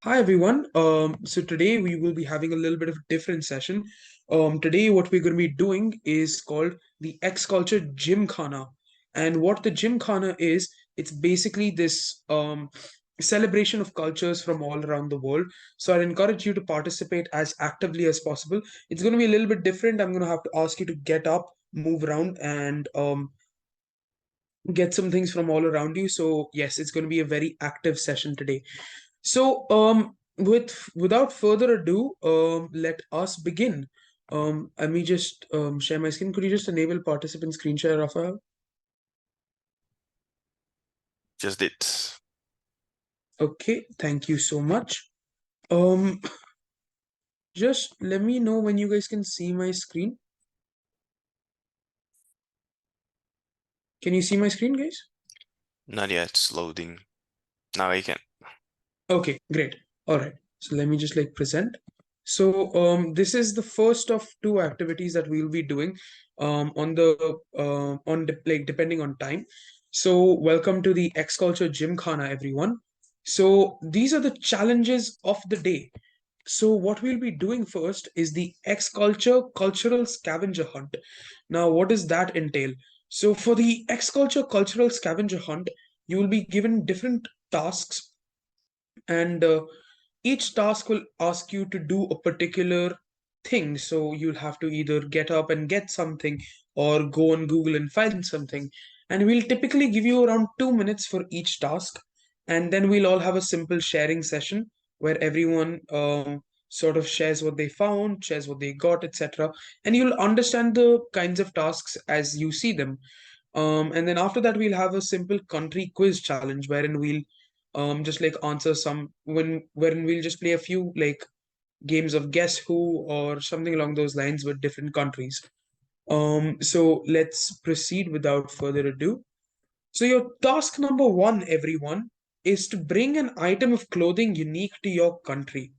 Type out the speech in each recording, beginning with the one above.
Hi everyone. So today we will be having a little bit of a different session. Today what we're going to be doing is called the X Culture Gymkhana. And what the Gymkhana is, it's basically this celebration of cultures from all around the world. So I encourage you to participate as actively as possible. It's going to be a little bit different. I'm going to have to ask you to get up, move around, and get some things from all around you. So yes, it's going to be a very active session today. So, without further ado, let us begin. Let me just share my screen. Could you just enable participant screen share, Rafael? Just did. Okay, thank you so much. Um, just let me know when you guys can see my screen. Can you see my screen, guys? Not yet. It's loading. Now I can. Okay, great. All right. So let me just like present. So this is the first of two activities that we'll be doing like depending on time. So welcome to the X Culture Gymkhana, everyone. So these are the challenges of the day. So what we'll be doing first is the X Culture Cultural Scavenger Hunt. Now, what does that entail? So for the X Culture Cultural Scavenger Hunt, you will be given different tasks and each task will ask you to do a particular thing. So you'll have to either get up and get something or go on Google and find something. And we'll typically give you around 2 minutes for each task. And then we'll all have a simple sharing session where everyone sort of shares what they found, shares what they got, etc. And you'll understand the kinds of tasks as you see them. And then after that, we'll have a simple country quiz challenge wherein we'll just like answer some wherein we'll just play a few like games of guess who or something along those lines with different countries. So let's proceed without further ado. So your task number one, everyone, is to bring an item of clothing unique to your country.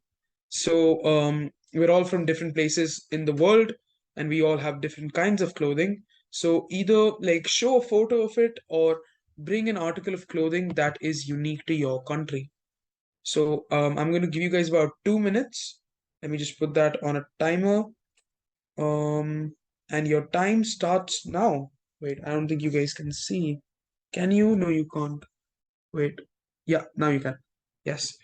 So we're all from different places in the world, and we all have different kinds of clothing. So either like show a photo of it or bring an article of clothing that is unique to your country. So I'm going to give you guys about 2 minutes. Let me just put that on a timer. Um, and your time starts now. Wait, I don't think you guys can see. Can you? No, you can't. Wait. Yeah, now you can. Yes.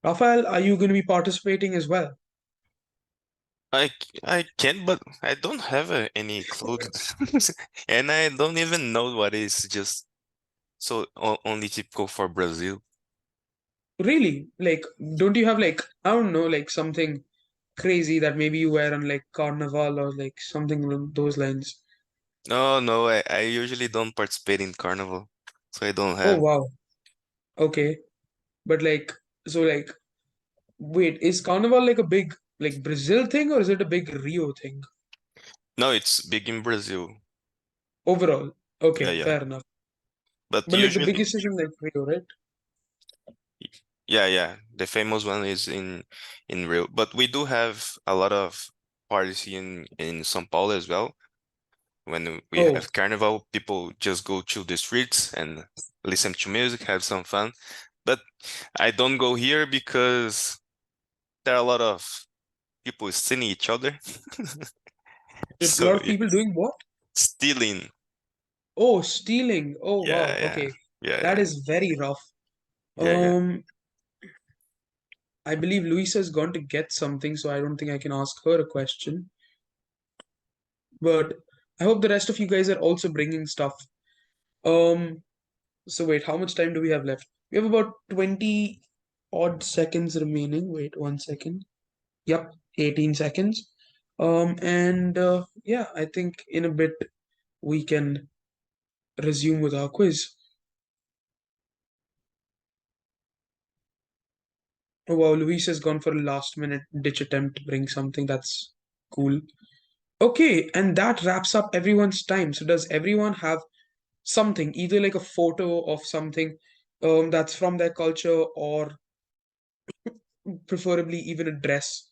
Rafael, are you going to be participating as well? I I can, but I don't have any clothes, and I don't even know what is just only typical for Brazil. Really? Like, don't you have like, I don't know, like something crazy that maybe you wear on like Carnival or like something along those lines? No, no, I usually don't participate in carnival, so I don't Oh, have. wow. Okay. But like, so like, wait, is Carnival like a big like Brazil thing or is it a big Rio thing No, it's big in Brazil. overall? Yeah, Okay, yeah. fair enough. But But like the usually, biggest is in like Rio, right? yeah, yeah. The famous one is in Rio. But we do have a lot of parties in São Paulo as well. When we Oh, have carnival, people just go to the streets and listen to music, have some fun. But I don't go here because there are a lot of people stealing each other. a So lot of yeah, people doing what? stealing. Oh, stealing. Oh, Yeah, wow. yeah, Okay. yeah, That yeah, is very rough. yeah, yeah. Um, I believe Luisa has gone to get something, so I don't think I can ask her a question. But I hope the rest of you guys are also bringing stuff. Um, so wait, how much time do we have left? We have about 20 odd seconds remaining. Wait, 1 second. Yep, 18 seconds. And yeah, I think in a bit we can resume with our quiz. Oh wow, Luis has gone for a last minute ditch attempt to bring something that's cool. Okay, and that wraps up everyone's time. So does everyone have something, either like a photo of something that's from their culture or preferably even a dress?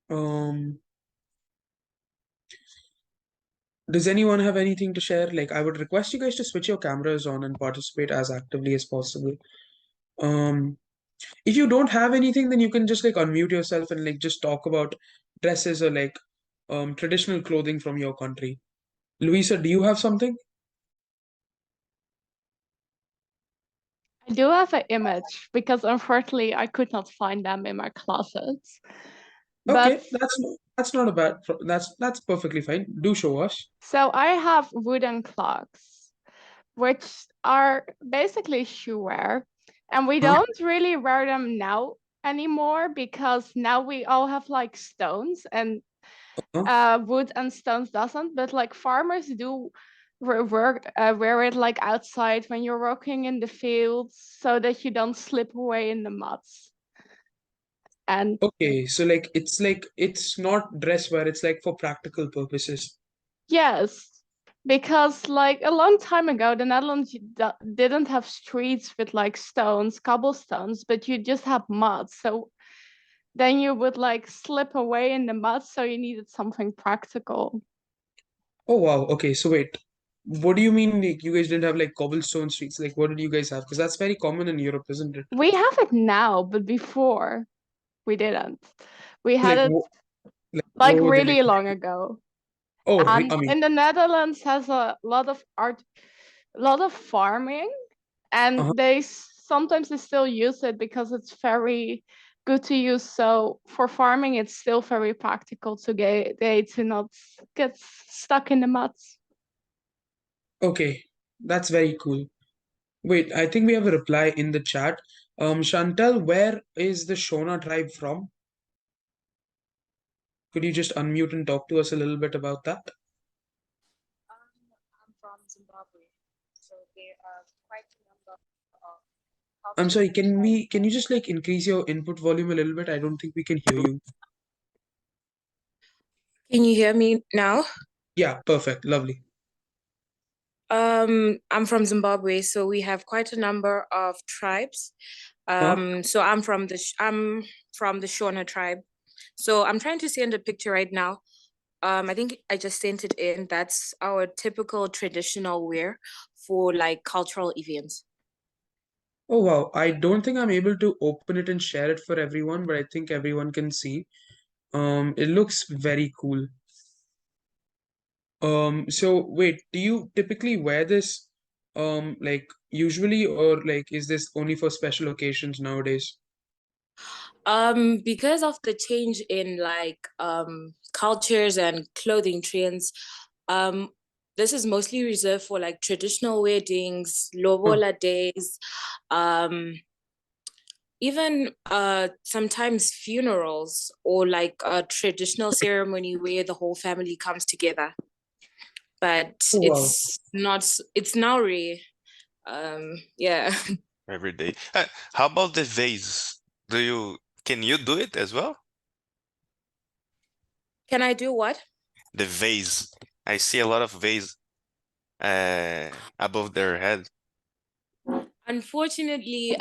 Um, Does anyone have anything to share? Like, I would request you guys to switch your cameras on and participate as actively as possible. Um, if you don't have anything, then you can just like unmute yourself and like just talk about dresses or like traditional clothing from your country. Louisa, do you have something? I do have an image because unfortunately I could not find them in my closets. But Okay, that's not a bad. That's perfectly fine. Do show us. so I have wooden clogs, which are basically shoe wear, and we Huh? don't really wear them now anymore because now we all have like stones and Huh? wood and stones doesn't, but like farmers do wear it like outside when you're walking in the fields so that you don't slip away in the muds. And Okay, so like it's not dress wear. It's like for practical purposes. yes, because like a long time ago, the Netherlands didn't have streets with like stones, cobblestones, but you just have mud. So then you would like slip away in the mud, so you needed something practical. Oh wow. Okay, so wait. What do you mean like you guys didn't have like cobblestone streets? Like what did you guys have? Because that's very common in Europe, isn't it? We have it now, but before we didn't. We So had it like like what were they like? really long ago. Oh, And I mean, in the Netherlands has a lot of a lot of farming, and uh-huh. sometimes they still use it because it's very good to use. So for farming, it's still very practical to get they to not get stuck in the mud. Okay, that's very cool. Wait, I think we have a reply in the chat. Chantal, where is the Shona tribe from? Could you just unmute and talk to us a little bit about that? I'm from Zimbabwe, so there are quite a number of I'm cultures sorry, and tribes. can you just like increase your input volume a little bit? I don't think we can hear you. Can you hear me now? Yeah, perfect. Lovely. I'm from Zimbabwe, so we have quite a number of tribes. Huh? So I'm from the Shona tribe. So I'm trying to send a picture right now. I think I just sent it in. That's our typical traditional wear for like cultural events. Oh wow. I don't think I'm able to open it and share it for everyone, but I think everyone can see. It looks very cool. So wait, do you typically wear this like usually or like is this only for special occasions nowadays? Because of the change in like cultures and clothing trends, um, this is mostly reserved for like traditional weddings, Huh. lobola days, um, even sometimes funerals or like a traditional ceremony where the whole family comes together. But Oh wow. it's now rare. Yeah. every day. How about the vase? Can you do it as well? Can I do what? The vase. I see a lot of vase above their head. Unfortunately,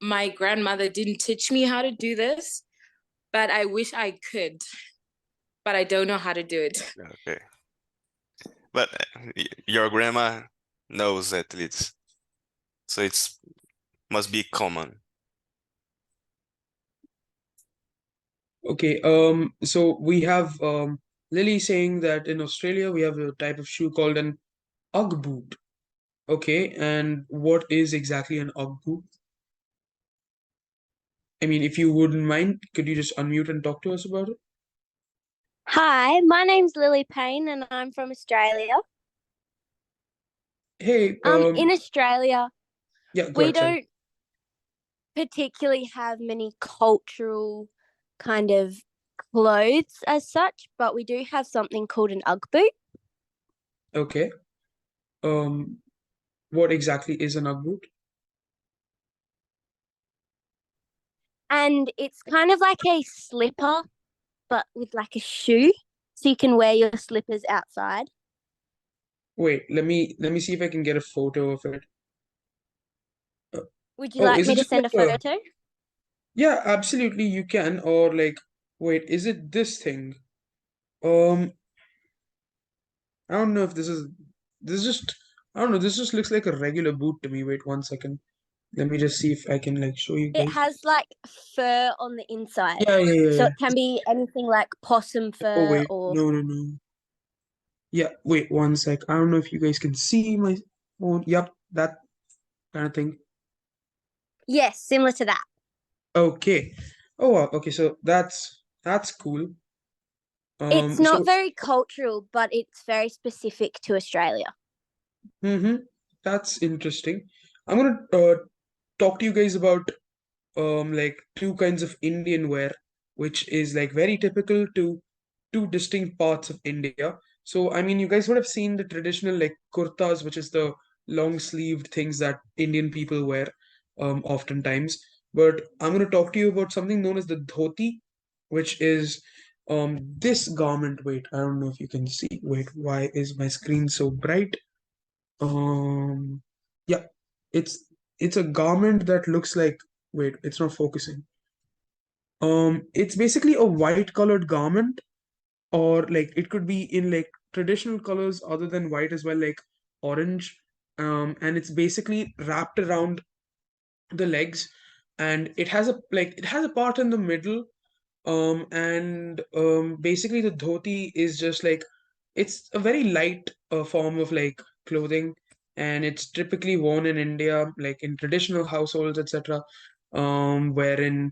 my grandmother didn't teach me how to do this, but I wish I could, but I don't know how to do it. Okay. But your grandma knows at least. So it's must be common. Okay, so we have Lily saying that in Australia we have a type of shoe called an Ugg boot. Okay, and what is exactly an Ugg boot? I mean, if you wouldn't mind, could you just unmute and talk to us about it? Hi, my name's Lily Payne and I'm from Australia. Hey, In Australia, yeah, go we ahead, sorry. don't particularly have many cultural kind of clothes as such, but we do have something called an Ugg boot. Okay. Um, what exactly is an Ugg boot? And it's kind of like a slipper, but with like a shoe. So you can wear your slippers outside. Wait, let me see if I can get a photo of it. Uh, Would you oh, like is me it to just send a like a, photo? yeah, absolutely you can, or like, wait, is it this thing? Um, I don't know if this is just I don't know, this just looks like a regular boot to me. Wait 1 second. Let me just see if I can like show you It guys. has like fur on the inside. Yeah, yeah, yeah, So yeah. it can be anything like possum Oh fur wait, or no. Yeah, wait 1 sec. I don't know if you guys can see my phone. Yep, that kind of thing. yes, similar to that. Okay. Oh wow. Okay, so that's cool. It's not So very cultural, but it's very specific to Australia. mm-hmm, that's interesting. I'm gonna talk to you guys about like two kinds of Indian wear, which is like very typical to two distinct parts of India. So I mean, you guys would have seen the traditional like kurtas, which is the long sleeved things that Indian people wear oftentimes. But I'm going to talk to you about something known as the dhoti, which is this garment. Wait, I don't know if you can see. Wait, why is my screen so bright? Um, yeah, it's it's a garment that looks like. Wait, it's not focusing. It's basically a white colored garment, or like it could be in like traditional colors other than white as well, like orange. And it's basically wrapped around the legs, and it has a part in the middle, and basically the dhoti is just like it's a very light form of like clothing, and it's typically worn in India, like in traditional households, etc. Wherein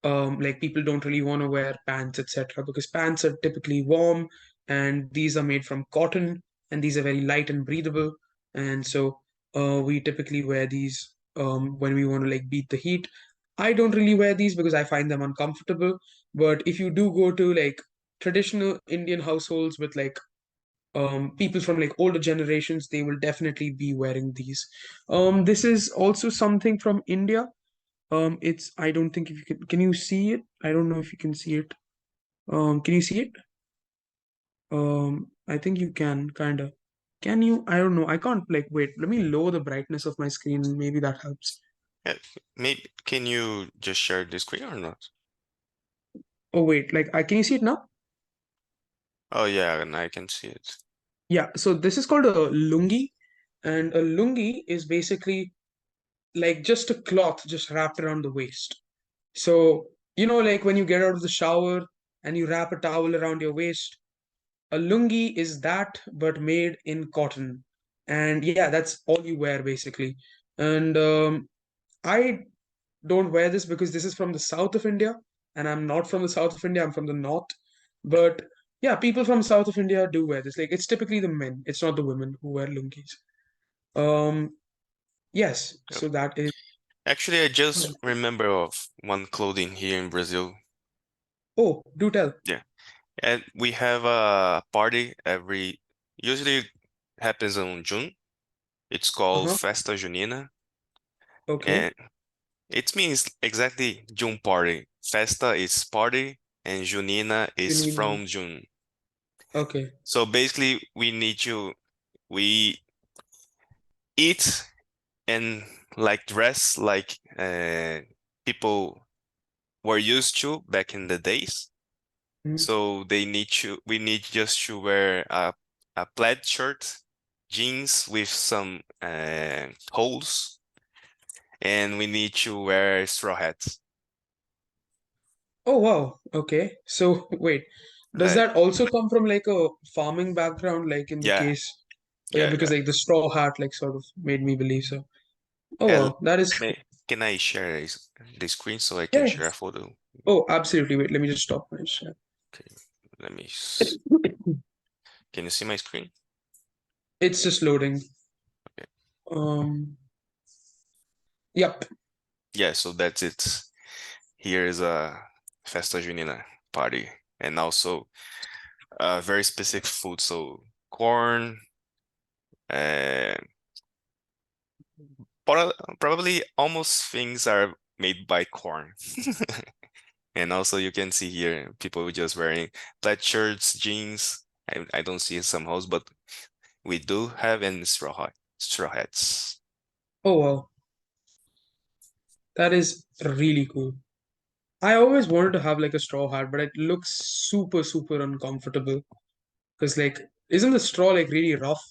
like people don't really want to wear pants, etc., because pants are typically warm, and these are made from cotton, and these are very light and breathable, and so we typically wear these when we want to like beat the heat. I don't really wear these because I find them uncomfortable, but if you do go to like traditional Indian households with like people from like older generations, they will definitely be wearing these. This is also something from India. It's I don't think if you can you see it? I don't know if you can see it. Can you see it? I think you can kind of. Can you? I don't know. I can't like wait. Let me lower the brightness of my screen. Maybe that helps. Yeah, maybe can you just share the screen or not? Oh wait, like I can you see it now? Oh yeah, and I can see it. Yeah. So this is called a lungi, and a lungi is basically like just a cloth just wrapped around the waist. So like when you get out of the shower and you wrap a towel around your waist. A lungi is that, but made in cotton. And yeah, that's all you wear basically. And I don't wear this because this is from the south of India, and I'm not from the south of India, I'm from the north. But yeah, people from south of India do wear this. Like it's typically the men, it's not the women who wear lungis. Um, yes, Yeah. so that is. Actually, I just remember of one clothing here in Brazil. Oh, do tell. Yeah, and we have a party usually happens on June. It's called Uh-huh. Festa Junina, Okay. and it means exactly June party. Festa is party, and Junina is Junina. from June. Okay. So basically, we eat and like dress like people were used to back in the days. Mhm. So we need just to wear a plaid shirt, jeans with some holes, and we need to wear straw hats. Oh wow. Okay. So wait, does Like, that also come from like a farming background, like in the yeah, case? Oh yeah, yeah, because yeah. like the straw hat like sort of made me believe so. Oh And wow, that is can I share the screen so I can yeah. share a photo? Oh, absolutely. Wait, let me just stop my share. Okay, can you see my screen? It's just loading. Okay. Um, yep. Yeah, so that's it. Here is a Festa Junina party, and also very specific food. So corn, uh, probably almost things are made by corn. And also you can see here people just wearing plaid shirts, jeans. I don't see some hoes, but we do have and straw hats. Oh wow, that is really cool. I always wanted to have like a straw hat, but it looks super uncomfortable because like Isn't the straw like really rough?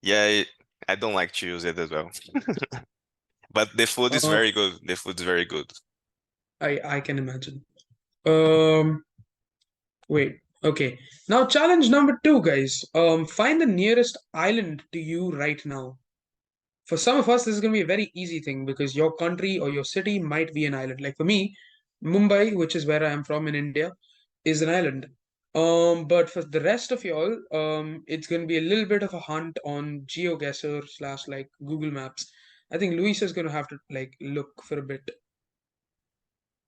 Yeah, I don't like to use it as well. But the food is Uh, very good. The food is very good. I can imagine. Um, Wait. Okay. Now challenge number two, guys. Find the nearest island to you right now. For some of us, this is going to be a very easy thing because your country or your city might be an island. Like for me, Mumbai, which is where I am from in India, is an island. But for the rest of y'all, it's going to be a little bit of a hunt on GeoGuessr slash like Google Maps. I think Luis is going to have to like look for a bit.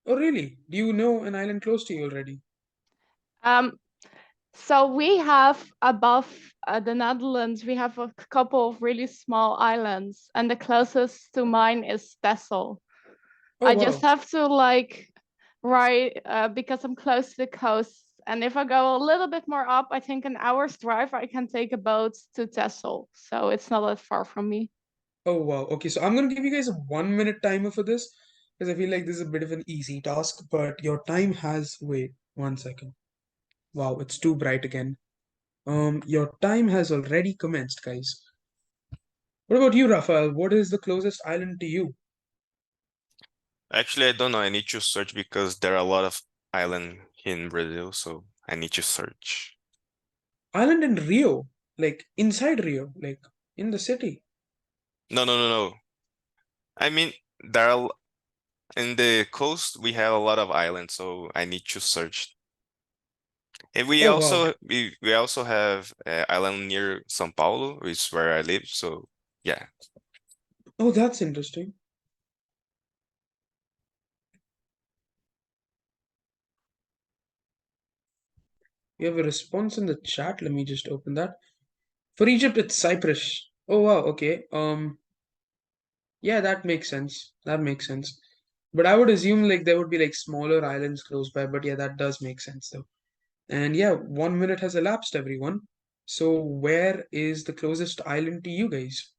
Oh, really? Do you know an island close to you already? Um, so we have above the Netherlands, we have a couple of really small islands, and the closest to mine is Texel. Oh, I just wow. have to like ride because I'm close to the coast. And if I go a little bit more up, I think an hour's drive, I can take a boat to Texel. So it's not that far from me. Oh wow. Okay, so I'm gonna give you guys a 1 minute timer for this because I feel like this is a bit of an easy task, but your time has wait 1 second. Wow, it's too bright again. Your time has already commenced, guys. What about you, Rafael? What is the closest island to you? Actually, I don't know. I need to search because there are a lot of island in Brazil, so I need to search. Island in Rio, like inside Rio, like in the city. No, no, no, no. I mean, there are in the coast we have a lot of islands, so I need to search. And we Oh wow. also we also have island near São Paulo, which is where I live. So yeah, Oh, that's interesting. We have a response in the chat. Let me just open that. For Egypt, it's Cyprus. Oh wow, okay. Yeah, that makes sense. That makes sense. But I would assume like there would be like smaller islands close by, but yeah, that does make sense though. And yeah, 1 minute has elapsed, everyone. So where is the closest island to you guys?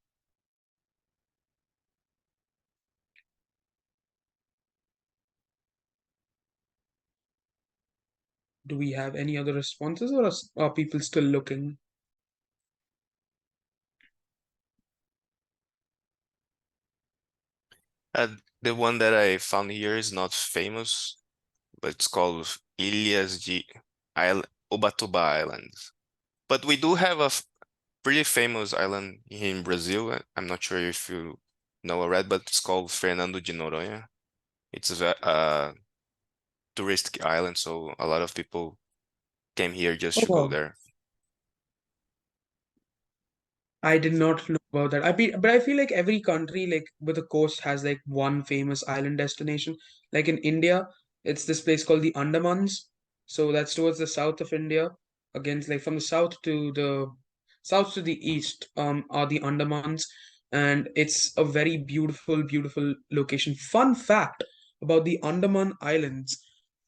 Do we have any other responses or are people still looking? the one that I found here is not famous, but it's called Ilhas de Island, Ubatuba Islands. But we do have a pretty famous island in Brazil. I'm not sure if you know already, but it's called Fernando de Noronha. It's a touristic island, so a lot of people came here just Oh to go wow. there. I did not know about that. But I feel like every country, like with a coast, has like one famous island destination. Like in India, it's this place called the Andamans. So that's towards the south of India. Against like from the south to the east, are the Andamans, and it's a very beautiful, beautiful location. Fun fact about the Andaman Islands: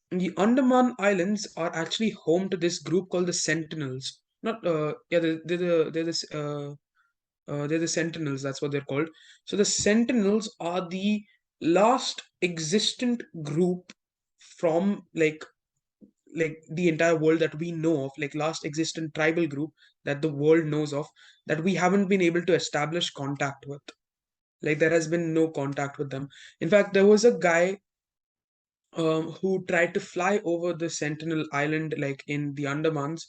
the Andaman Islands are actually home to this group called the Sentinels. Not yeah, they're the Sentinels, that's what they're called. So the Sentinels are the last existent group from like the entire world that we know of, like last existent tribal group that the world knows of, that we haven't been able to establish contact with. Like there has been no contact with them. In fact, there was a guy who tried to fly over the Sentinel Island, like in the Andamans.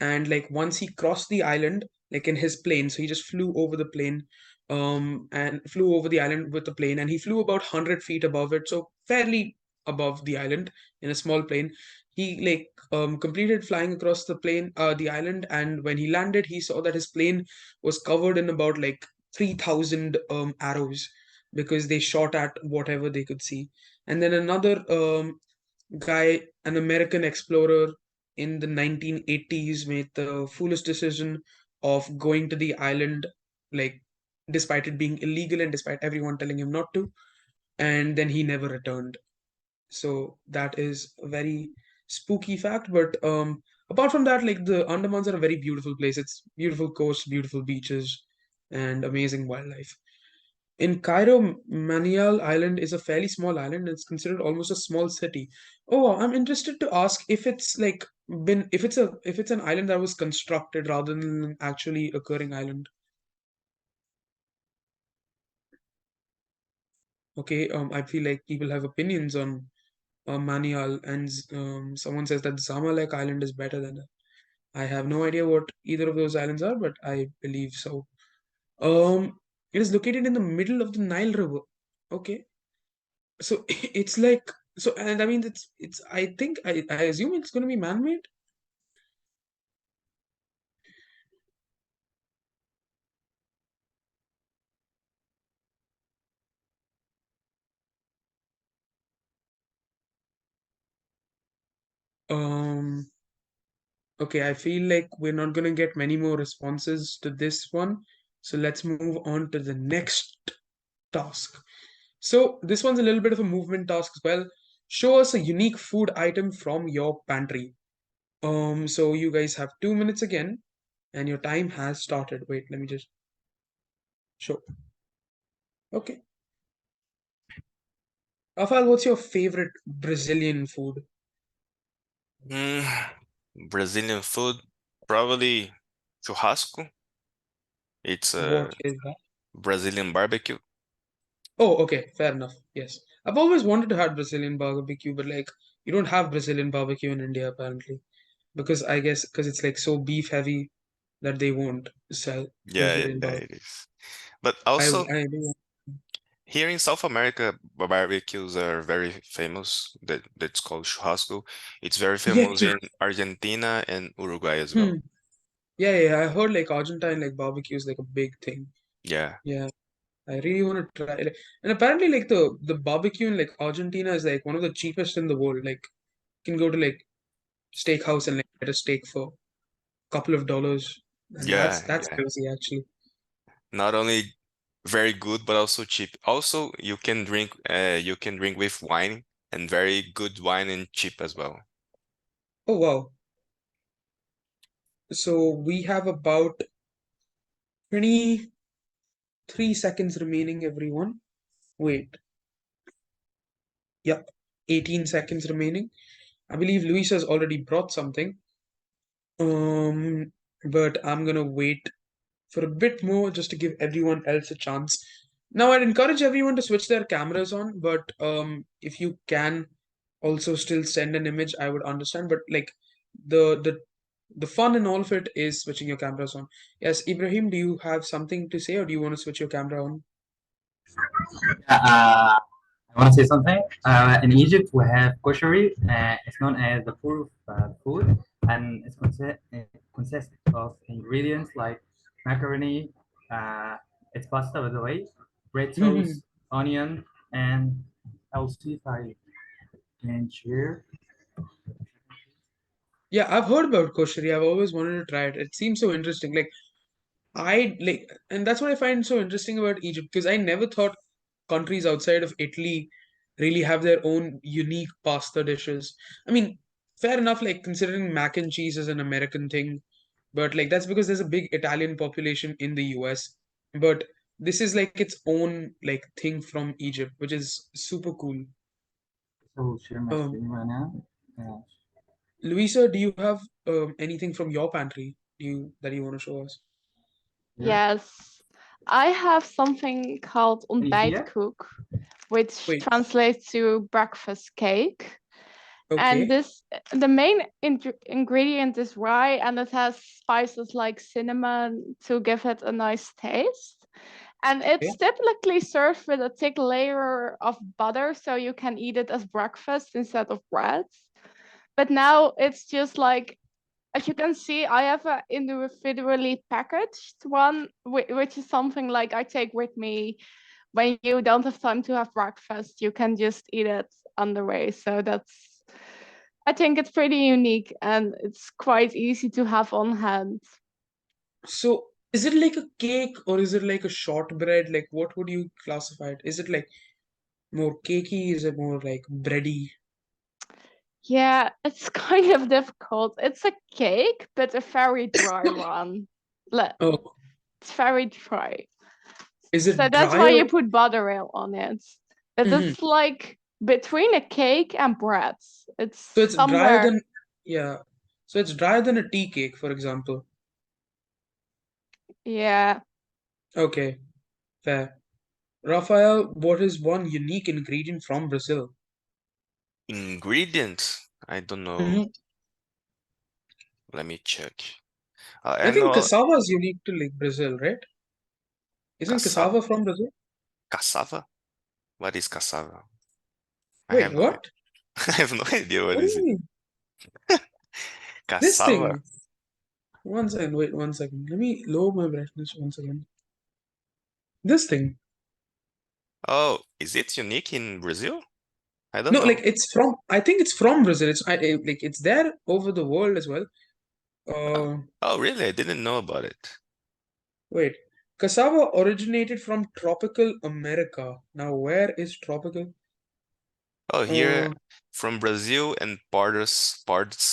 And like once he crossed the island, like in his plane, so he just flew over the plane, and flew over the island with the plane, and he flew about 100 feet above it, so fairly above the island in a small plane. He like completed flying across the island, and when he landed, he saw that his plane was covered in about like 3,000 arrows because they shot at whatever they could see. And then another guy, an American explorer in the 1980s, made the foolish decision of going to the island, like despite it being illegal and despite everyone telling him not to. And then he never returned. So that is a very spooky fact. But apart from that, like the Andamans are a very beautiful place. It's beautiful coast, beautiful beaches, and amazing wildlife. In Cairo, Manial Island is a fairly small island. It's considered almost a small city. Oh, wow, I'm interested to ask if it's like been if it's an island that was constructed rather than an actually occurring island. Okay, I feel like people have opinions on Manial, and someone says that Zamalek Island is better than that. I have no idea what either of those islands are, but I believe so. It is located in the middle of the Nile River. Okay, so it's like so, and I mean it's. I think I assume it's going to be man-made. Um. Okay, I feel like we're not going to get many more responses to this one. So let's move on to the next task. So this one's a little bit of a movement task as well. Show us a unique food item from your pantry. So you guys have 2 minutes again, and your time has started. Wait, let me just show. Okay. Afal, what's your favorite Brazilian food? Brazilian food, probably churrasco. It's What a is that? Brazilian barbecue. Oh, okay, fair enough. Yes. I've always wanted to have Brazilian barbecue, but like you don't have Brazilian barbecue in India apparently. Because I guess because it's like so beef heavy that they won't sell Yeah, Brazilian yeah, barbecue. it is. But also I do. here in South America, barbecues are very famous. That's called churrasco. It's very Yeah. famous in Argentina and Uruguay as well. Hmm. Yeah. I heard like Argentine like barbecue is like a big thing. Yeah, Yeah. I really want to try it. And apparently like the barbecue in like Argentina is like one of the cheapest in the world. Like you can go to like steakhouse and like get a steak for a couple of dollars. And yeah, that's yeah. crazy actually. Not only very good, but also cheap. Also, you can drink with wine and very good wine and cheap as well. Oh wow. So we have about 23 seconds remaining, everyone. Wait. Yep. 18 seconds remaining. I believe Luis has already brought something. Um, but I'm gonna wait for a bit more just to give everyone else a chance. Now, I'd encourage everyone to switch their cameras on, but if you can also still send an image, I would understand. But like the the the fun in all of it is switching your cameras on. Yes, Ibrahim, do you have something to say, or do you want to switch your camera on? I want to say something. In Egypt, we have koshery. It's known as the poor food, and it consists of ingredients like macaroni. It's pasta, by the way, bread sauce, onion, and I'll see if I can share. Yeah, I've heard about koshery. I've always wanted to try it. It seems so interesting. Like I like, and that's what I find so interesting about Egypt because I never thought countries outside of Italy really have their own unique pasta dishes. I mean, fair enough, like considering mac and cheese is an American thing, but like that's because there's a big Italian population in the US. But this is like its own like thing from Egypt, which is super cool. So share my Um, screen right now. Luisa, do you have anything from your pantry that you want to show us? Here. Yes, I have something called Can you see it? ontbijtkoek, which Wait, translates to breakfast cake. And okay, the main ingredient is rye, and it has spices like cinnamon to give it a nice taste. And yeah. it's typically served with a thick layer of butter, so you can eat it as breakfast instead of bread. But now it's just like, as you can see, I have an individually packaged one, which is something like I take with me when you don't have time to have breakfast. You can just eat it on the way. So I think it's pretty unique and it's quite easy to have on hand. So is it like a cake or is it like a shortbread? Like what would you classify it? Is it like more cakey? Is it more like bready? Yeah, it's kind of difficult. It's a cake, but a very dry one. Oh, It's very dry. is So it that's dry why or you put butter on it. But Mhm. it's like between a cake and bread. It's So it's drier somewhere. than yeah. So it's drier than a tea cake, for example. Yeah. Okay, fair. Raphael, what is one unique ingredient from Brazil? Ingredients? I don't know. Mhm. Let me check. I I think know cassava is unique to like Brazil, right? Isn't cassava. cassava from Brazil? Cassava? What is cassava? I Wait, have no idea. what? I have no idea what What do is you it. mean? This Cassava? thing. One second, wait 1 second. Let me lower my brightness once again. This thing. Oh, is it unique in Brazil? I don't No, like know. it's from. I think it's from Brazil. Like it's there over the world as well. Oh, Uh, oh, really? I didn't know about it. Wait. Cassava originated from tropical America. Now, where is tropical? Oh, here Uh, from Brazil and parts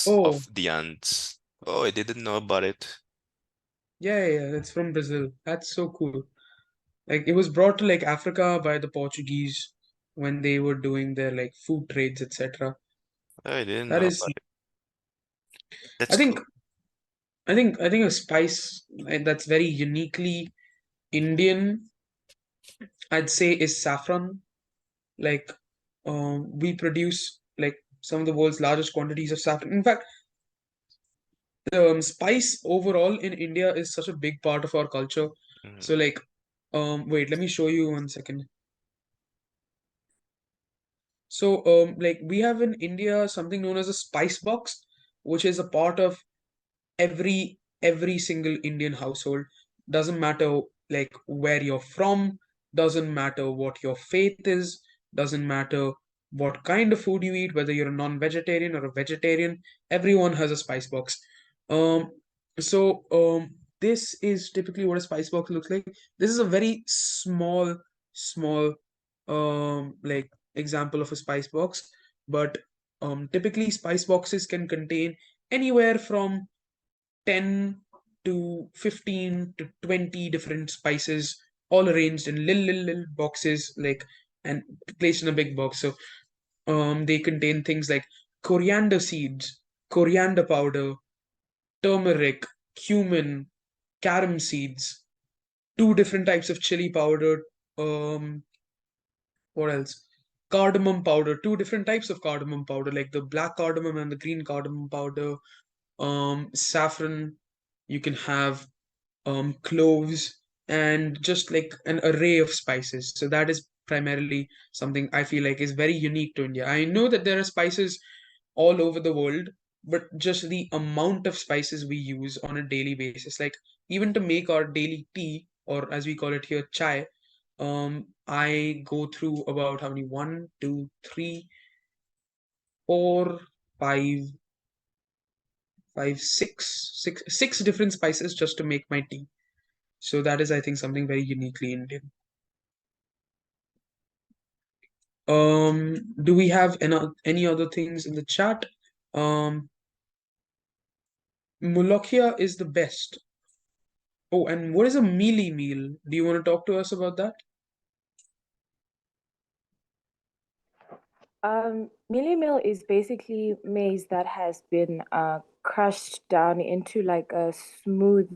oh, of the Andes. Oh, I didn't know about it. yeah, that's from Brazil. That's so cool. Like it was brought to like Africa by the Portuguese when they were doing their like food trades, etc. Oh, I didn't That know is, about it. I That's think, cool. I think a spice that's very uniquely Indian, I'd say, is saffron. Like, we produce like some of the world's largest quantities of saffron. In fact, spice overall in India is such a big part of our culture. Mhm. So like, wait, let me show you 1 second. So like we have in India something known as a spice box, which is a part of every single Indian household. Doesn't matter like where you're from, doesn't matter what your faith is, doesn't matter what kind of food you eat, whether you're a non-vegetarian or a vegetarian, everyone has a spice box. Um, so this is typically what a spice box looks like. This is a very small like example of a spice box, but typically spice boxes can contain anywhere from 10 to 15 to 20 different spices all arranged in little boxes like and placed in a big box. So they contain things like coriander seeds, coriander powder, turmeric, cumin, carom seeds, two different types of chili powder, um what else, cardamom powder, two different types of cardamom powder, like the black cardamom and the green cardamom powder, saffron. You can have cloves, and just like an array of spices. So that is primarily something I feel like is very unique to India. I know that there are spices all over the world, but just the amount of spices we use on a daily basis, like even to make our daily tea, or as we call it here, chai, I go through about how many, one, two, three, four, five, six different spices just to make my tea. So that is, I think, something very uniquely Indian. Do we have any other things in the chat? Um, Molokhia is the best. Oh, and what is a mealy meal? Do you want to talk to us about that? Mealie meal is basically maize that has been crushed down into like a smooth,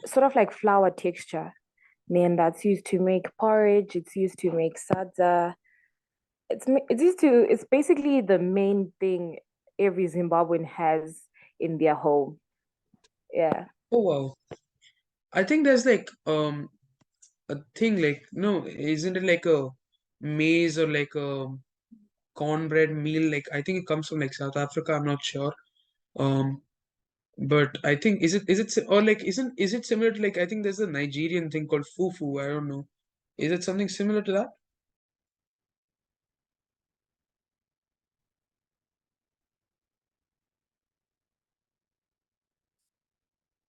sort of like flour texture. Then that's used to make porridge. It's used to make sadza. It's basically the main thing every Zimbabwean has in their home. Yeah. Oh wow. I think there's like a thing like, no, isn't it like a maize or like a cornbread meal? Like I think it comes from like South Africa. I'm not sure. Um, but I think or like is it similar to, like, I think there's a Nigerian thing called fufu. I don't know. Is it something similar to that?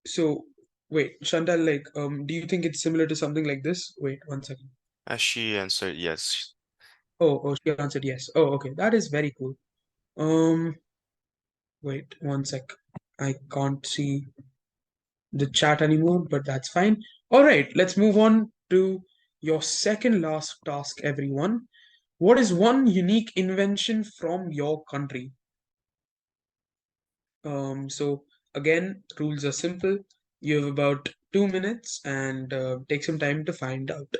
So wait, Chantal, like, do you think it's similar to something like this? Wait 1 second. She answered yes. Oh, she answered yes. Oh, okay, that is very cool. Um, Wait 1 sec. I can't see the chat anymore, but that's fine. All right, let's move on to your second last task, everyone. What is one unique invention from your country? So again, rules are simple. You have about 2 minutes and take some time to find out.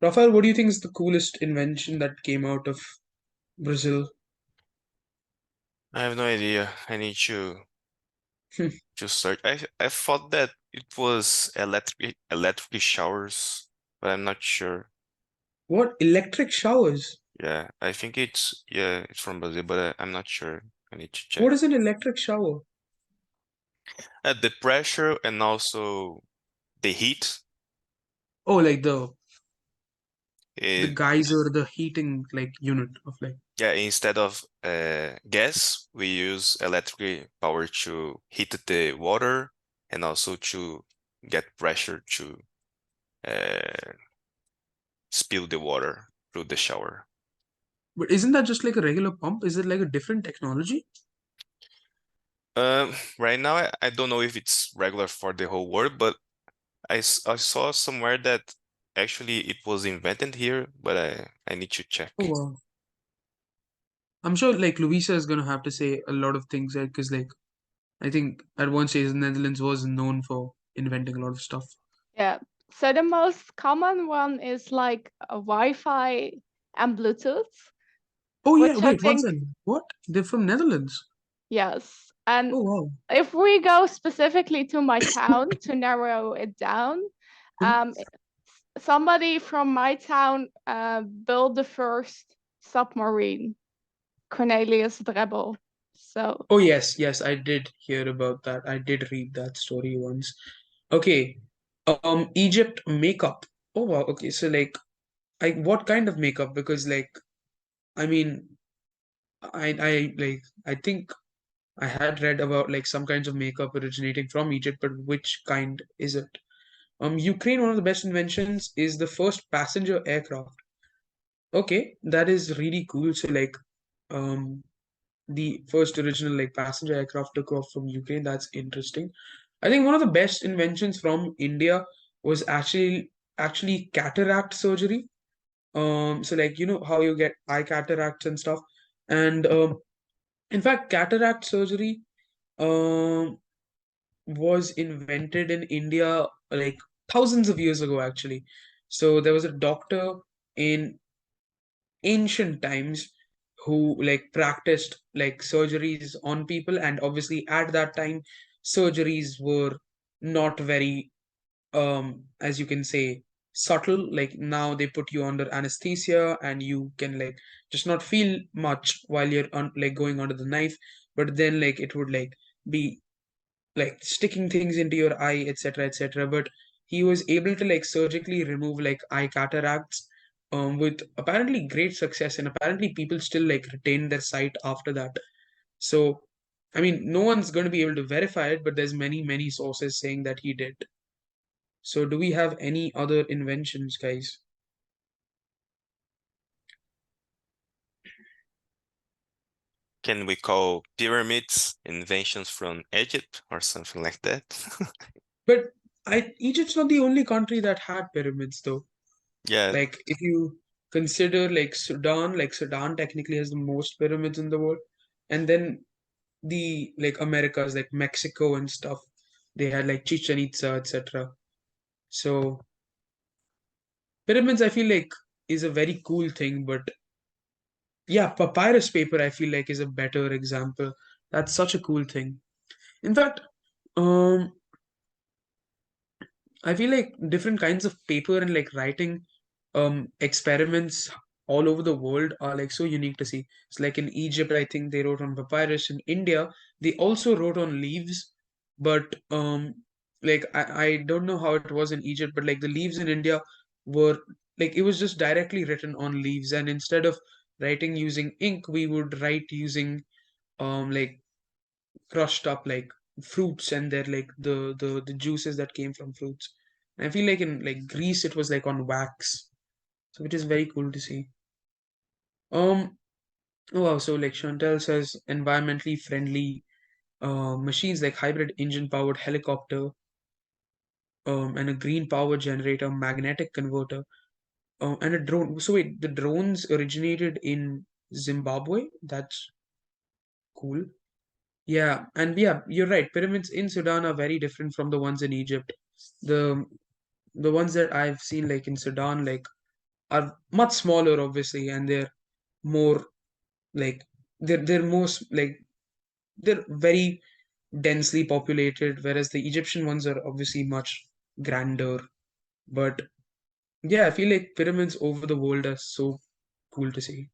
Rafael, what do you think is the coolest invention that came out of Brazil? I have no idea. I need Hmm. to search. I thought that it was electric showers, but I'm not sure. What? Electric showers? Yeah, I think it's from Brazil, but I'm not sure. I need to check. What is an electric shower? The pressure and also the heat. Oh, like the It geyser, the heating like unit of like. Yeah, instead of gas, we use electric power to heat the water and also to get pressure to uh, spill the water through the shower. But isn't that just like a regular pump? Is it like a different technology? Right now, I don't know if it's regular for the whole world, but I saw somewhere that actually it was invented here, but I need to check. Oh wow. I'm sure like Luisa is gonna have to say a lot of things, right? Because like I think at one stage the Netherlands was known for inventing a lot of stuff. Yeah. So the most common one is like a Wi-Fi and Bluetooth, Oh yeah, which I wait, one think, second. What? They're from Netherlands. yes. And Oh wow. if we go specifically to my town to narrow it down, Hmm. somebody from my town built the first submarine, Cornelius Drebbel. So Oh yes, yes, I did hear about that. I did read that story once. Okay. Egypt makeup. Oh wow, okay. So like what kind of makeup? Because like I mean I think I had read about like some kinds of makeup originating from Egypt, but which kind is it? Ukraine, one of the best inventions is the first passenger aircraft. Okay, that is really cool. So like um the first original like passenger aircraft took off from Ukraine. That's interesting. I think one of the best inventions from India was actually cataract surgery. So like you know how you get eye cataracts and stuff, and in fact, cataract surgery um was invented in India like thousands of years ago actually. So there was a doctor in ancient times who like practiced like surgeries on people, and obviously at that time surgeries were not very as you can say subtle. Like now they put you under anesthesia and you can like just not feel much while you're like going under the knife, but then like it would like be like sticking things into your eye, etc., etc. But he was able to like surgically remove like eye cataracts with apparently great success, and apparently people still like retain their sight after that. So, I mean, no one's going to be able to verify it, but there's many sources saying that he did. So, do we have any other inventions, guys? Can we call pyramids inventions from Egypt or something like that? But Egypt's not the only country that had pyramids, though. Yeah, Like, if you consider like Sudan technically has the most pyramids in the world, and then the like Americas, like Mexico and stuff, they had like Chichen Itza, etc. So pyramids, I feel like, is a very cool thing, but yeah, papyrus paper, I feel like, is a better example That's such a cool thing. In fact, um, I feel like different kinds of paper and like writing experiments all over the world are like so unique to see. It's like in Egypt, I think they wrote on papyrus. In India, they also wrote on leaves, but like I don't know how it was in Egypt, but like the leaves in India were like it was just directly written on leaves, and instead of writing using ink, we would write using like crushed up like fruits and they're like the juices that came from fruits. And I feel like in like Greece it was like on wax, so which is very cool to see. Um, oh wow, so like Chantel says, environmentally friendly machines like hybrid engine powered helicopter, and a green power generator, magnetic converter, and a drone. So wait, the drones originated in Zimbabwe? That's cool. Yeah, and yeah, you're right. Pyramids in Sudan are very different from the ones in Egypt. The the ones that I've seen like in Sudan like are much smaller obviously and they're more like they're most like they're very densely populated, whereas the Egyptian ones are obviously much grander. But yeah, I feel like pyramids over the world are so cool to see.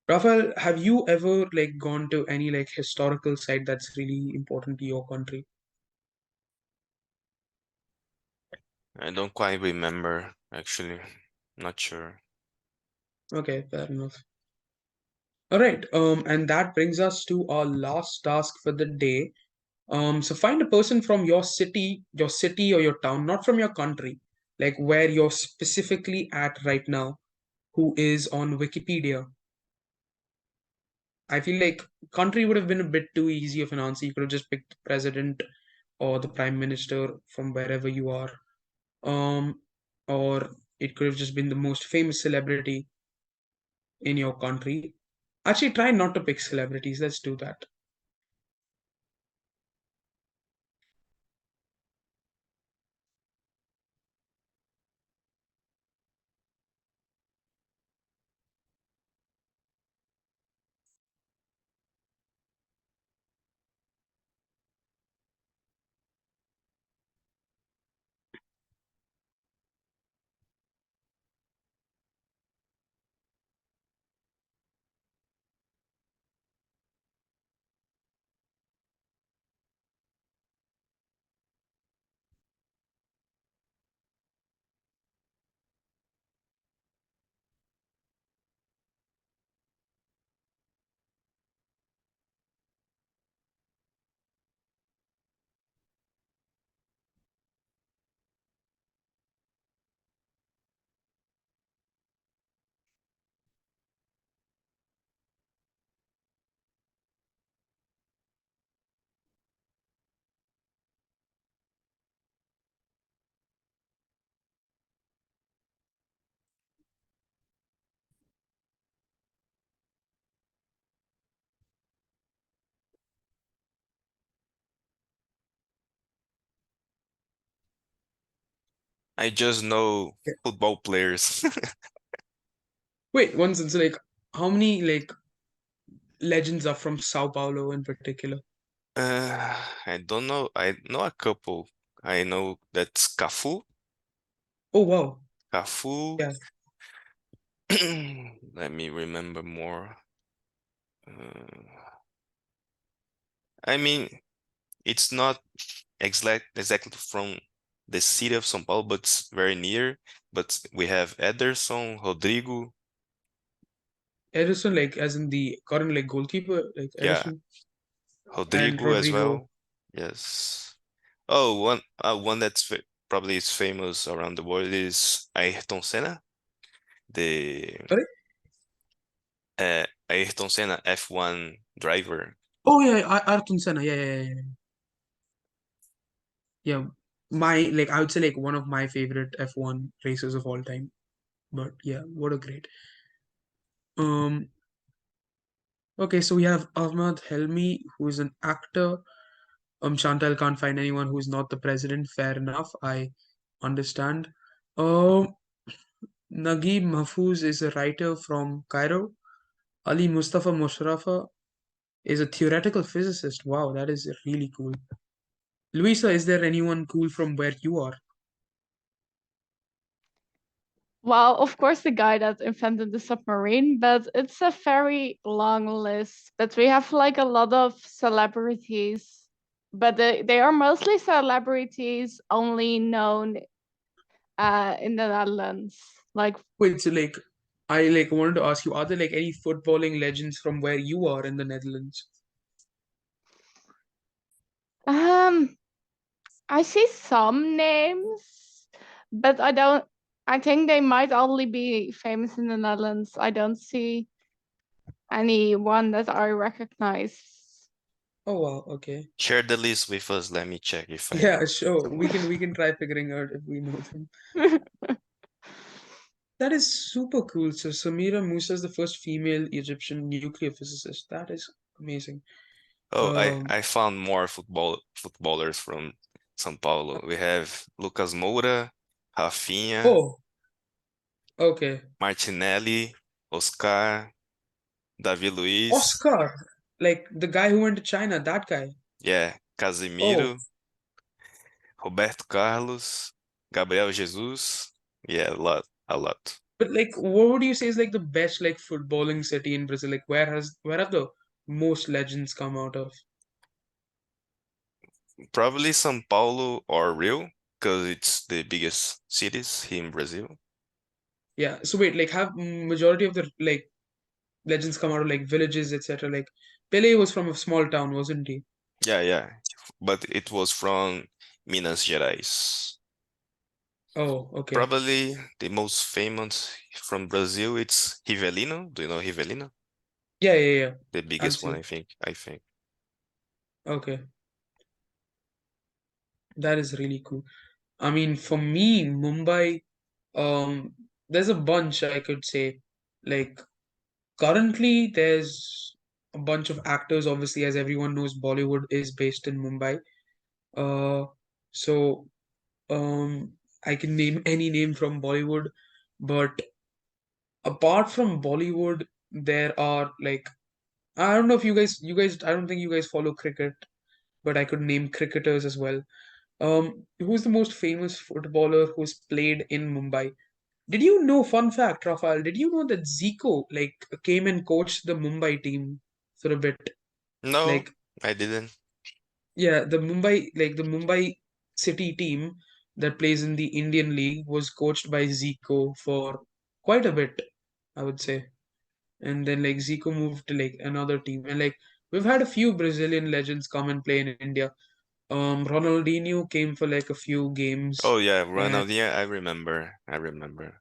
Rafael, have you ever like gone to any like historical site that's really important to your country? I don't quite remember, actually. Not sure. Okay, fair enough. All right, and that brings us to our last task for the day. So find a person from your city or your town, not from your country, like where you're specifically at right now, who is on Wikipedia. I feel like country would have been a bit too easy of an answer. You could have just picked the president or the prime minister from wherever you are. Um, or it could have just been the most famous celebrity in your country. Actually, try not to pick celebrities. Let's do that. I just know football players. Wait, one sense, like how many like legends are from Sao Paulo in particular? I don't know. I know a couple. I know that's Cafu. Oh wow. Cafu. Yeah. Let me remember more. I mean, it's not exactly from the city of São Paulo, but it's very near. But we have Ederson, Rodrigo. Ederson, like as in the current like goalkeeper, like Yeah, Ederson and Rodrigo as Rodrigo. well. Yes. Oh, one that's probably is famous around the world is Ayrton Senna. The Sorry? Ayrton Senna, F1 driver. Oh yeah, Ayrton Senna. Yeah, yeah, yeah, yeah. Yeah. My like I would say like one of my favorite F1 racers of all time. But yeah, what a great. Um. Okay, so we have Ahmad Helmi, who is an actor. Chantal can't find anyone who is not the president. Fair enough. I understand. Um. Naguib Mahfouz is a writer from Cairo. Ali Mustafa Mushrafa is a theoretical physicist. Wow, that is really cool. Luisa, is there anyone cool from where you are? Well, of course, the guy that invented the submarine, but it's a very long list. But we have like a lot of celebrities, but they are mostly celebrities only known in the Netherlands. Like, Wait, so like, I like wanted to ask you, are there like any footballing legends from where you are in the Netherlands? I see some names, but I think they might only be famous in the Netherlands. I don't see anyone that I recognize. Oh wow, okay. Share the list with us. Let me check if I Yeah, know sure. We someone. can try figuring out if we know them. That is super cool. So Samira Musa is the first female Egyptian nuclear physicist. That is amazing. Oh, Um, I found more footballers from São Paulo. We have Lucas Moura, Rafinha, oh, okay. Martinelli, Oscar, Davi Luiz, Oscar, like the guy who went to China, that guy. yeah, Oh, Casemiro, Roberto Carlos, Gabriel Jesus. Yeah, a lot. but like, what would you say is like the best like footballing city in Brazil? Like, where have the most legends come out of? Probably São Paulo or Rio, because it's the biggest cities here in Brazil. Yeah. So wait, like, have majority of the like legends come out of like villages, etc. Like, Pele was from a small town, wasn't he? Yeah. But it was from Minas Gerais. Oh, okay. Probably the most famous from Brazil, it's Rivelino. Do you know Rivelino? Yeah. The biggest one, Absolutely. I think. Okay, that is really cool. I mean, for me, Mumbai, um, there's a bunch I could say. Like currently, there's a bunch of actors. Obviously, as everyone knows, Bollywood is based in Mumbai. Uh, so I can name any name from Bollywood, but apart from Bollywood, there are like I don't know if I don't think you guys follow cricket, but I could name cricketers as well. Who's the most famous footballer who's played in Mumbai? Did you know, fun fact, Rafael, did you know that Zico like came and coached the Mumbai team for a bit? No, Like, I didn't. yeah, the Mumbai City team that plays in the Indian League was coached by Zico for quite a bit, I would say. And then like Zico moved to like another team. And like we've had a few Brazilian legends come and play in India. Ronaldinho came for like a few games. Oh yeah, And Ronaldinho, I remember.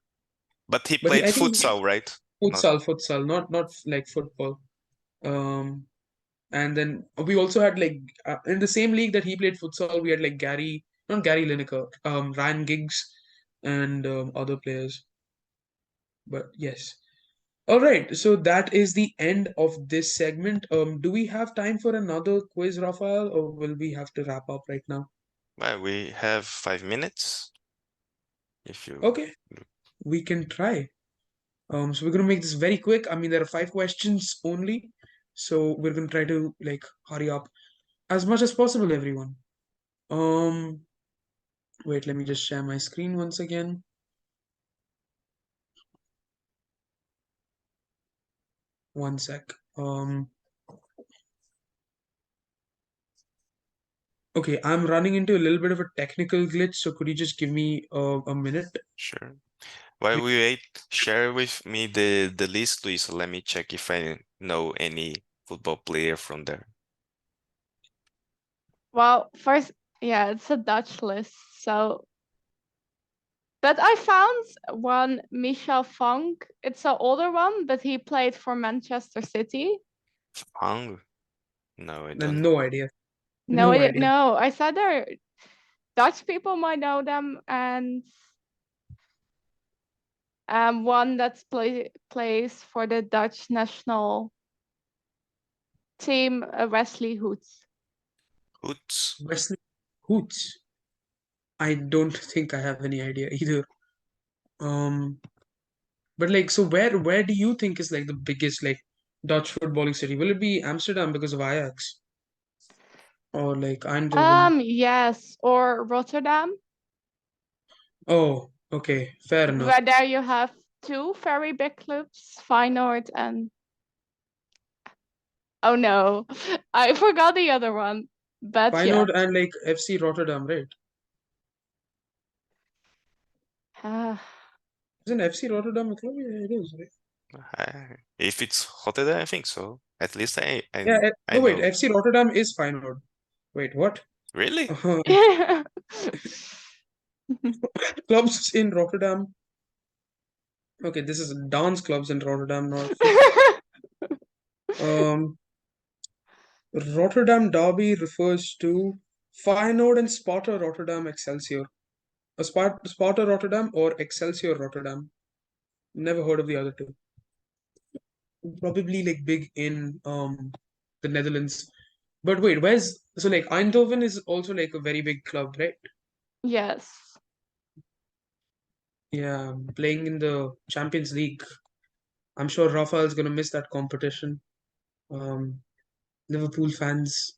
But he but played I think futsal, right? Not. futsal, not like football. Um, and then we also had like in the same league that he played futsal, we had like not Gary Lineker, Ryan Giggs, and other players. But yes. All right, so that is the end of this segment. Do we have time for another quiz, Rafael, or will we have to wrap up right now? Well, we have 5 minutes. If you Okay, we can try. So we're gonna make this very quick. I mean, there are 5 questions only, so we're gonna try to like hurry up as much as possible, everyone. Um, Wait, let me just share my screen once again. One sec. Okay, I'm running into a little bit of a technical glitch, so could you just give me a minute? sure. While we wait, share with me the list, please. Let me check if I know any football player from there. well, first, yeah, it's a Dutch list. So, but I found one Michel Funk. It's an older one, but he played for Manchester City. Hung? No, I don't know. No idea. No, No I didn't idea. know. I said there Dutch people might know them, and one that plays for the Dutch national team, Wesley Hoots. Hoots? Wesley Hoots. I don't think I have any idea either. Um, but like, so where do you think is like the biggest like Dutch footballing city? Will it be Amsterdam because of Ajax? Or like Eindhoven? Yes, or Rotterdam, Oh, okay, fair enough. where there you have two very big clubs, Feyenoord and oh no, I forgot the other one. But yeah, Feyenoord and like FC Rotterdam, right? uh, Isn't FC Rotterdam a club? Yeah, it is, right? If it's Rotterdam, I think so. At least Yeah, I no, wait, know. FC Rotterdam is Feyenoord. Wait, what? Really? Clubs in Rotterdam. Okay, this is dance clubs in Rotterdam, not um Rotterdam Derby refers to Feyenoord and Sparta Rotterdam Excelsior. A Sparta Rotterdam or Excelsior Rotterdam. Never heard of the other two. Probably like big in the Netherlands. But wait, where's so like Eindhoven is also like a very big club, right? yes. Yeah, playing in the Champions League. I'm sure Rafael's gonna miss that competition. Um, Liverpool fans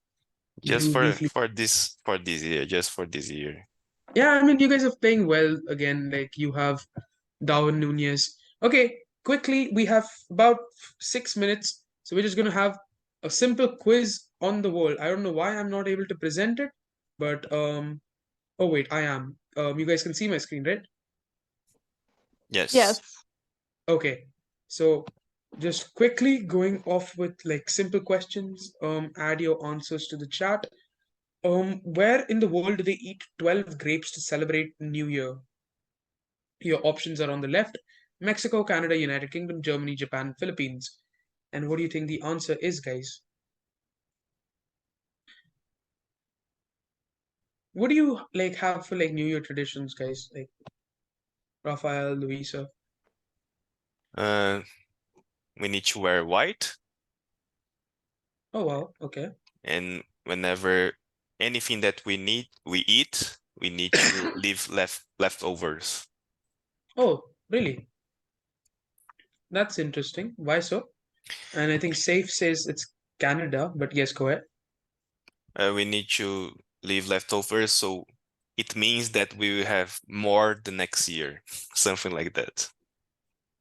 Just do briefly. for this year, just for this year. Yeah, I mean, you guys are playing well again. Like you have Darwin Nunez. Okay, quickly, we have about 6 minutes, so we're just gonna have a simple quiz on the world. I don't know why I'm not able to present it, but oh wait, I am. You guys can see my screen, right? Yes. Yes. Okay, so just quickly going off with like simple questions. Add your answers to the chat. Where in the world do they eat 12 grapes to celebrate New Year? Your options are on the left: Mexico, Canada, United Kingdom, Germany, Japan, Philippines. And what do you think the answer is, guys? What do you like have for like New Year traditions, guys? Like Rafael, Luisa. Uh, we need to wear white, Oh wow, okay. and whenever anything that we eat, we need to leave leftovers. Oh, really? That's interesting. Why so? And I think Safe says it's Canada, but yes, go ahead. We need to leave leftovers, so it means that we will have more the next year, something like that.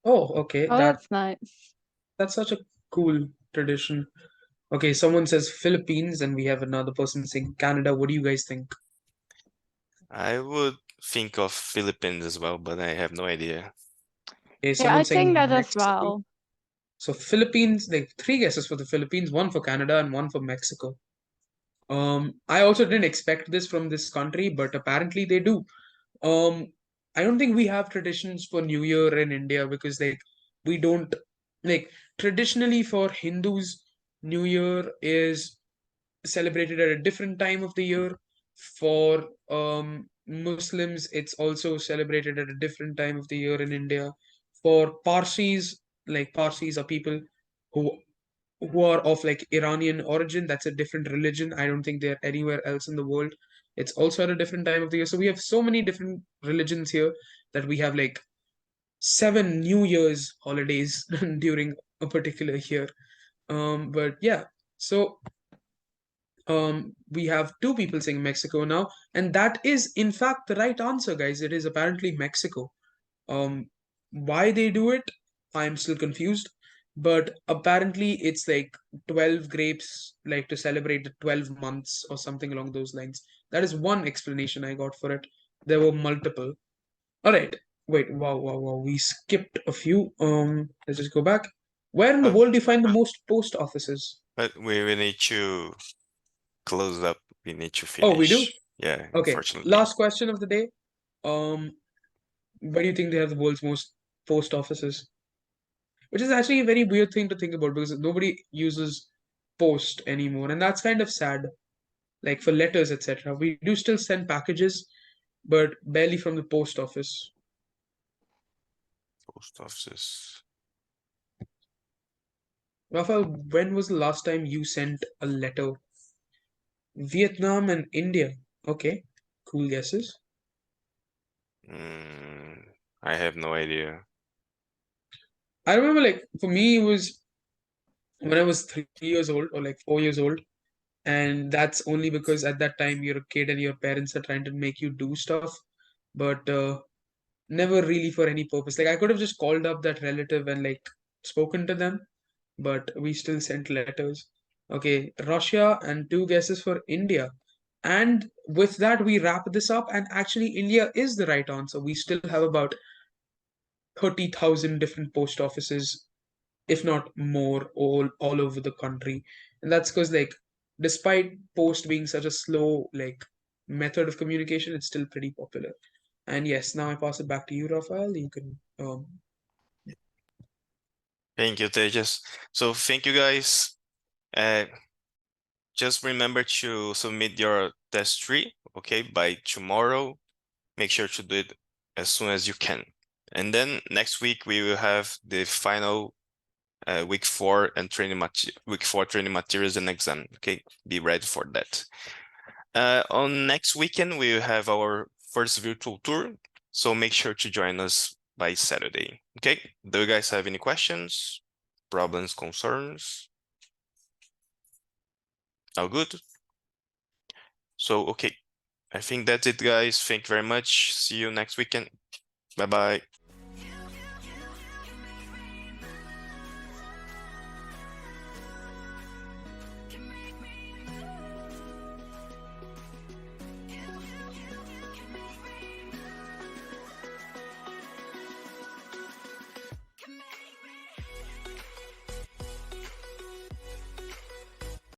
Oh, okay. Oh, that's nice. That's such a cool tradition. Okay, someone says Philippines, and we have another person saying Canada. What do you guys think? I would think of Philippines as well, but I have no idea. Okay, Yeah, someone I think saying that as Mexico. well. So Philippines, like three guesses for the Philippines, one for Canada and one for Mexico. I also didn't expect this from this country, but apparently they do. Um, I don't think we have traditions for New Year in India because like we don't like traditionally for Hindus, New Year is celebrated at a different time of the year. For Muslims, it's also celebrated at a different time of the year in India. For Parsis, like Parsis are people who are of like Iranian origin. That's a different religion. I don't think they're anywhere else in the world. It's also at a different time of the year. So we have so many different religions here that we have like 7 New Year's holidays during a particular year. But yeah, so we have two people saying Mexico now, and that is in fact the right answer, guys. It is apparently Mexico. um why they do it, I'm still confused, but apparently it's like 12 grapes, like to celebrate the 12 months or something along those lines. That is one explanation I got for it. There were multiple. All right, wait, wow, we skipped a few. Let's just go back. Where in the Uh, world do you find the most post offices? but we need to close up. We need to Oh, we do. finish. Yeah, Okay, unfortunately. last question of the day. um where do you think they have the world's most post offices? Which is actually a very weird thing to think about because nobody uses post anymore, and that's kind of sad. Like for letters, etc., we do still send packages, but barely from the post office. Post offices. Rafael, when was the last time you sent a letter? Vietnam and India. Okay, cool guesses. Mm, I have no idea. I remember, like, for me, it was when I was 3 years old or like 4 years old. And that's only because at that time you're a kid and your parents are trying to make you do stuff, but never really for any purpose. Like I could have just called up that relative and like spoken to them, but we still sent letters. Okay, Russia and two guesses for India. And with that, we wrap this up. And actually, India is the right answer. We still have about 30,000 different post offices, if not more, all over the country. And that's because, like, despite post being such a slow, like, method of communication, it's still pretty popular. And yes, now I pass it back to you, Rafael. You can Thank you, Tejas. So thank you guys. Just remember to submit your test 3, okay, by tomorrow. Make sure to do it as soon as you can. And then next week we will have the final week 4 training materials and exam. Okay, be ready for that. On next weekend we will have our first virtual tour, so make sure to join us by Saturday. Okay, do you guys have any questions, problems, concerns? All good? So okay, I think that's it, guys. Thank you very much. See you next weekend. Bye bye.